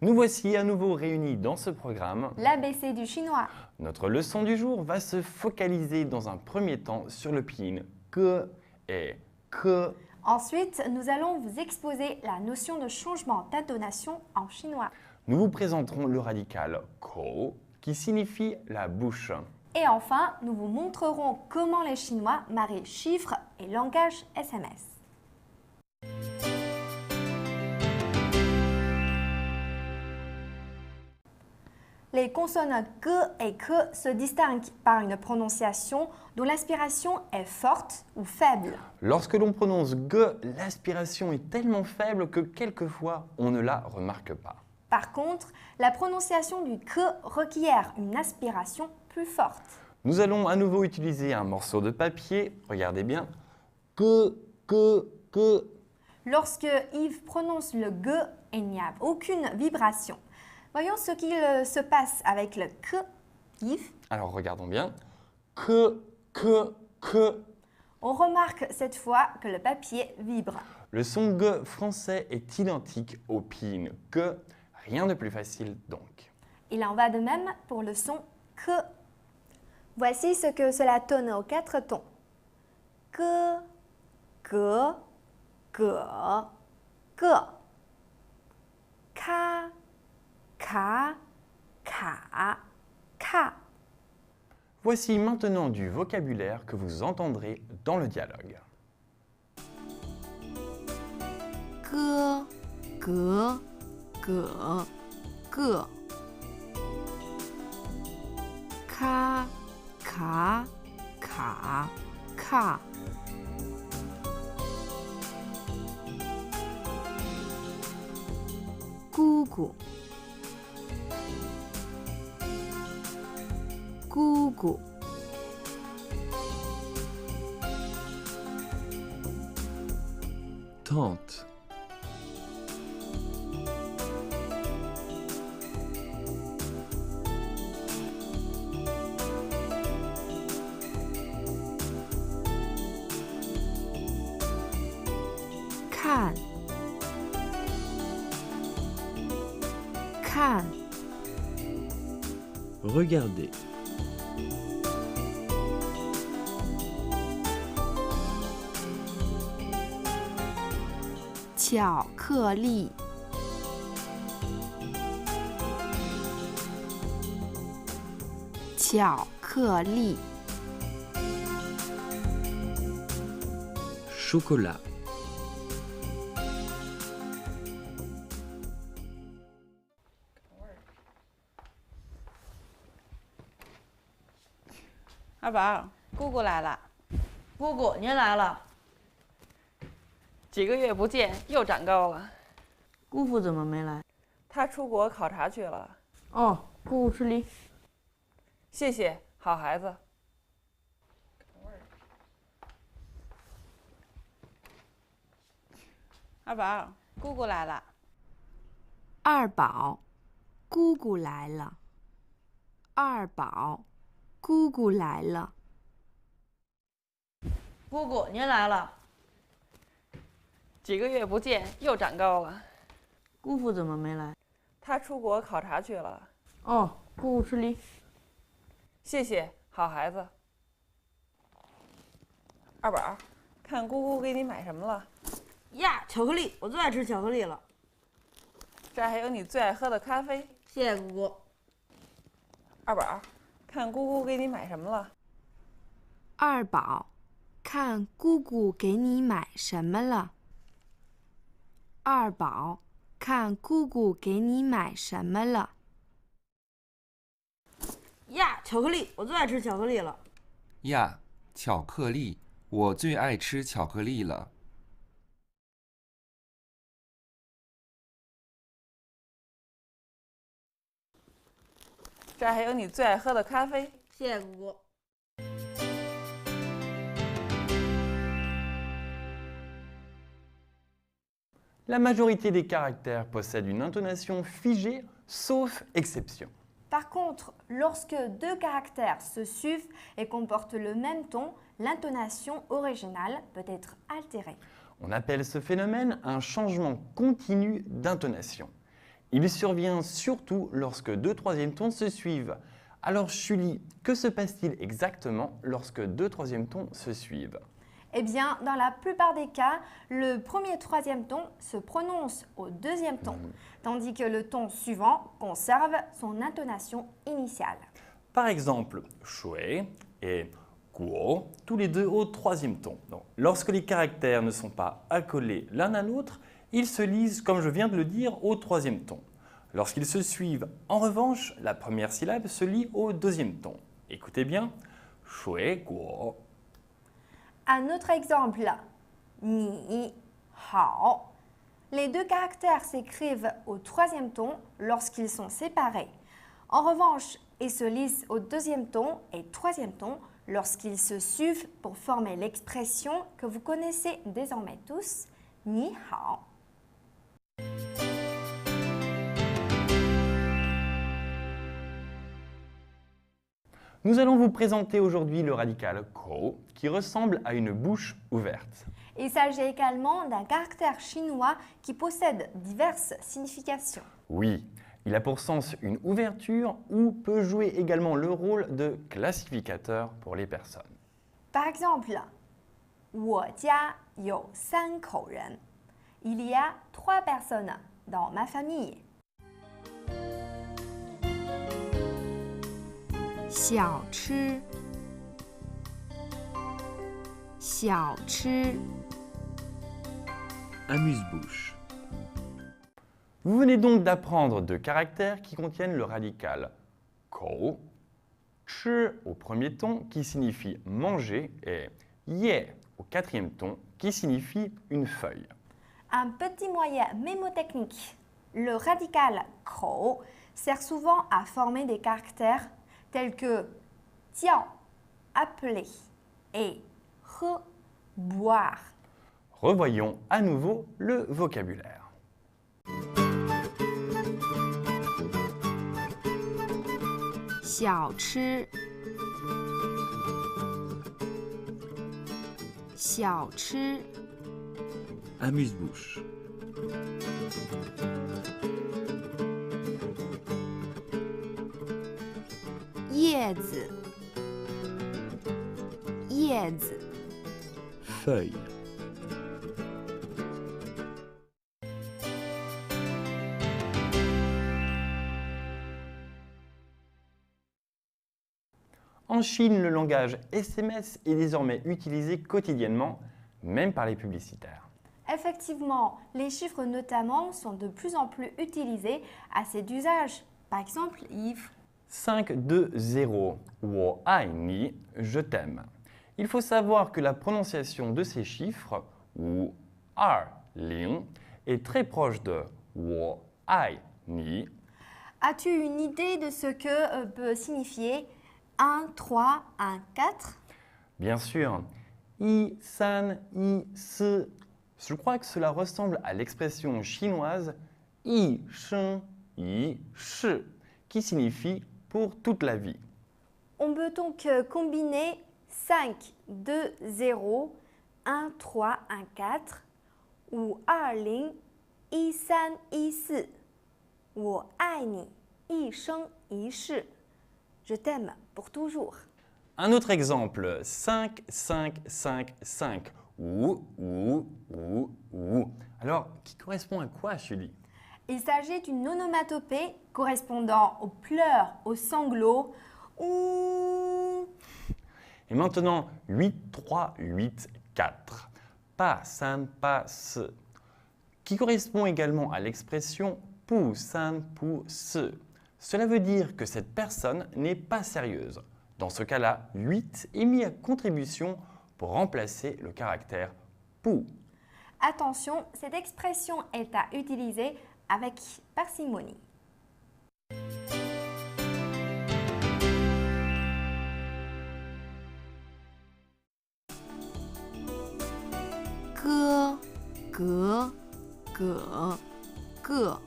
Nous voici à nouveau réunis dans ce programme. L'ABC du chinois. Notre leçon du jour va se focaliser dans un premier temps sur le pinyin ge et ke. Ensuite, nous allons vous exposer la notion de changement d'intonation en chinois. Nous vous présenterons le radical ko qui signifie la bouche. Et enfin, nous vous montrerons comment les Chinois marient chiffres et langage SMS. Les consonnes ge et ke se distinguent par une prononciation dont l'aspiration est forte ou faible. Lorsque l'on prononce ge, l'aspiration est tellement faible que quelquefois on ne la remarque pas. Par contre, la prononciation du ke requiert une aspiration plus forte. Nous allons à nouveau utiliser un morceau de papier. Regardez bien. Que. Lorsque Yves prononce le ge, il n'y a aucune vibration. Voyons ce qu'il se passe avec le ke, Yves. Alors regardons bien. Que. On remarque cette fois que le papier vibre. Le son ge français est identique au pinyin ge. Rien de plus facile donc. Il en va de même pour le son ke. Voici ce que cela donne aux 4 tons. Que, ge, ge. Ka, ka, ka. Voici maintenant du vocabulaire que vous entendrez dans le dialogue. Ge, ge, ge, ge. Ka, ka, ka.姑姑，姑姑， Tante,看，看， regardez, 巧克力，巧克力， chocolat, 二宝，姑姑来了，姑姑，您来了。几个月不见，又长高了。姑父怎么没来？他出国考察去了。哦，姑姑吃梨。谢谢，好孩子。二宝，姑姑来了。二宝，姑姑来了。二宝，姑姑来了。姑姑，您来了。几个月不见，又长高了。姑父怎么没来？他出国考察去了。哦，姑姑吃梨。谢谢，好孩子。二宝，看姑姑给你买什么了？呀，巧克力，我最爱吃巧克力了。这还有你最爱喝的咖啡。谢谢姑姑。二宝，看姑姑给你买什么了？二宝，看姑姑给你买什么了。二宝，看姑姑给你买什么了。呀，巧克力，我最爱吃巧克力了。呀，巧克力，我最爱吃巧克力了。这还有你最爱喝的咖啡。谢谢姑姑。La majorité des caractères possèdent une intonation figée, sauf exception. Par contre, lorsque 2 caractères se suivent et comportent le même ton, l'intonation originale peut être altérée. On appelle ce phénomène un changement continu d'intonation. Il survient surtout lorsque deux troisièmes tons se suivent. Alors Julie, que se passe-t-il exactement lorsque deux troisièmes tons se suivent? Eh bien, dans la plupart des cas, le premier troisième ton se prononce au deuxième ton, tandis que le ton suivant conserve son intonation initiale. Par exemple, shui et guo, tous les deux au troisième ton. Donc, lorsque les caractères ne sont pas accolés l'un à l'autre, ils se lisent, comme je viens de le dire, au troisième ton. Lorsqu'ils se suivent, en revanche, la première syllabe se lit au deuxième ton. Écoutez bien, shui guo. Un autre exemple, ni, hao. Les deux caractères s'écrivent au troisième ton lorsqu'ils sont séparés. En revanche, ils se lisent au deuxième ton et troisième ton lorsqu'ils se suivent pour former l'expression que vous connaissez désormais tous, ni hao. Nous allons vous présenter aujourd'hui le radical ko, qui ressemble à une bouche ouverte. Il s'agit également d'un caractère chinois qui possède diverses significations. Oui, il a pour sens une ouverture ou peut jouer également le rôle de classificateur pour les personnes. Par exemple, 我家有3口人. Il y a 3 personnes dans ma famille. 小吃，小吃， Amuse-bouche. Vous venez donc d'apprendre deux caractères qui contiennent le radical ko, chi au premier ton qui signifie manger et ye au quatrième ton qui signifie une feuille. Un petit moyen mémotechnique. Le radical ko sert souvent à former des caractères tels que jiao, appeler, et he, boire. Revoyons à nouveau le vocabulaire. 小吃，小吃， Amuse-bouche. 叶子，叶子， Feuille. En Chine, le langage SMS est désormais utilisé quotidiennement, même par les publicitaires. Effectivement, les chiffres notamment sont de plus en plus utilisés à cet usage. Par exemple, Yves. 520, 我爱你, je t'aime. Il faut savoir que la prononciation de ces chiffres, ou 20, est très proche de 我爱你. As-tu une idée de ce que peut signifier 1, 3, 1, 4? Bien sûr, 1, 3, 1, 4. Je crois que cela ressemble à l'expression chinoise 一生一世, qui signifie pour toute la vie. On peut donc combiner 5, 2, 0, 1, 3, 1, 4 ou 20, 13, 14. 我爱你一生一世. Je t'aime pour toujours. Un autre exemple, 5, 5, 5, 5. Ou. Alors, qui correspond à quoi, Julie? Il s'agit d'une onomatopée correspondant aux pleurs, aux sanglots. Ouh. Et maintenant, 8, 3, 8, 4. Pa, san, pa, se. Qui correspond également à l'expression pu, san, pu, se. Cela veut dire que cette personne n'est pas sérieuse. Dans ce cas-là, 8 est mis à contribution pour remplacer le caractère pu. Attention, cette expression est à utiliser avec parcimonie. Ge, ge, ge, ge.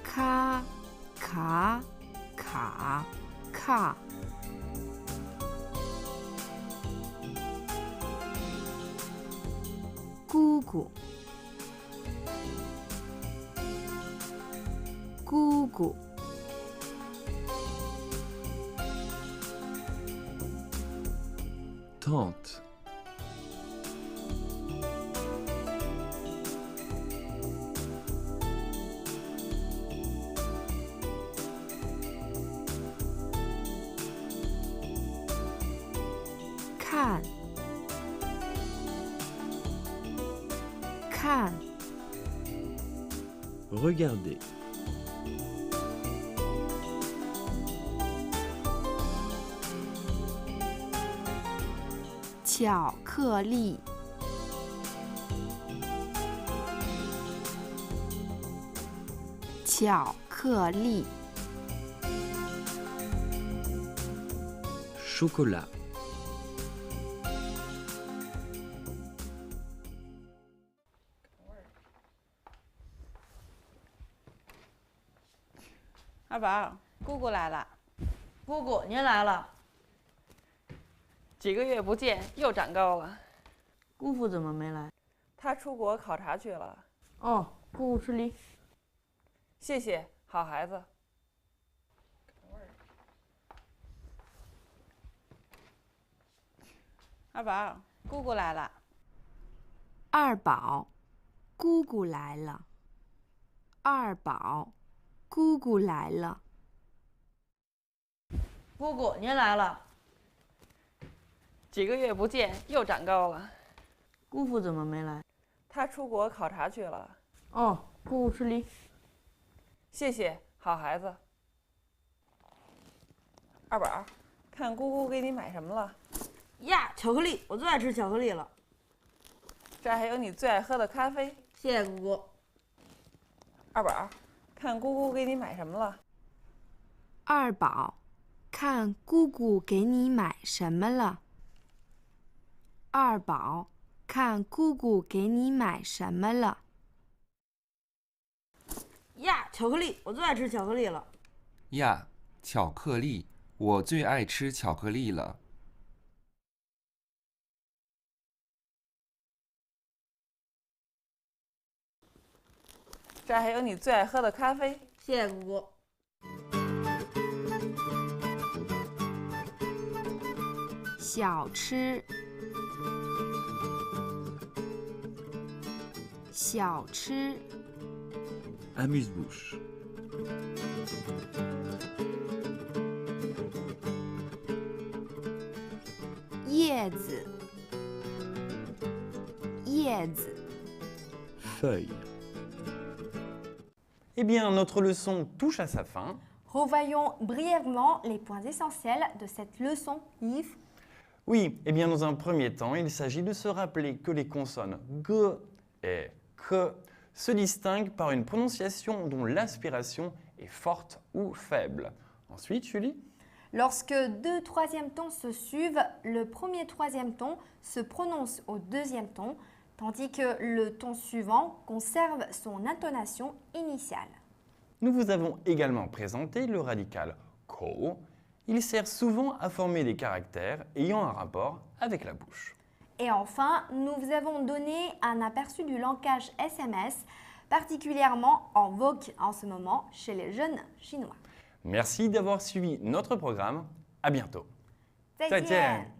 Ka, ka, ka, ka. Gu gu. 姑姑， Tante. Kan. Kan. Regardez. 巧克力，巧克力， Chocolat. 二宝，姑姑来了，姑姑您来了，几个月不见又长高了。姑父怎么没来？他出国考察去了。哦，姑姑吃梨。谢谢，好孩子。二宝，姑姑来了。二宝，姑姑来了。二宝，姑姑来了。姑姑您来了，几个月不见又长高了。姑父怎么没来？他出国考察去了。哦，姑姑吃梨。谢谢，好孩子。二宝，看姑姑给你买什么了？呀，巧克力，我最爱吃巧克力了。这还有你最爱喝的咖啡。谢谢姑姑。二宝，看姑姑给你买什么了？二宝，看姑姑给你买什么了。二宝，看姑姑给你买什么了。呀，巧克力，我最爱吃巧克力了。呀，巧克力，我最爱吃巧克力了。这还有你最爱喝的咖啡。谢谢姑姑。小吃，小吃， Amuse-bouche. 叶子，叶子， Feuille. Eh bien, notre leçon touche à sa fin. Revoyons brièvement les points essentiels de cette leçon, Yves. Oui, eh bien, dans un premier temps, il s'agit de se rappeler que les consonnes G et K se distinguent par une prononciation dont l'aspiration est forte ou faible. Ensuite, Julie? Lorsque deux troisièmes tons se suivent, le premier troisième ton se prononce au deuxième ton, tandis que le ton suivant conserve son intonation initiale. Nous vous avons également présenté le radical ko. Il sert souvent à former des caractères ayant un rapport avec la bouche. Et enfin, nous vous avons donné un aperçu du langage SMS, particulièrement en vogue en ce moment chez les jeunes chinois. Merci d'avoir suivi notre programme. À bientôt. 再见。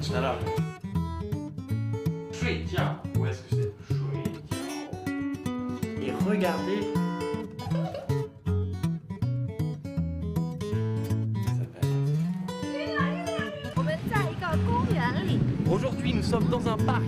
Shut up. 睡觉 Où est-ce que c'est 睡觉 Et regardez. Aujourd'hui, nous sommes dans un parc.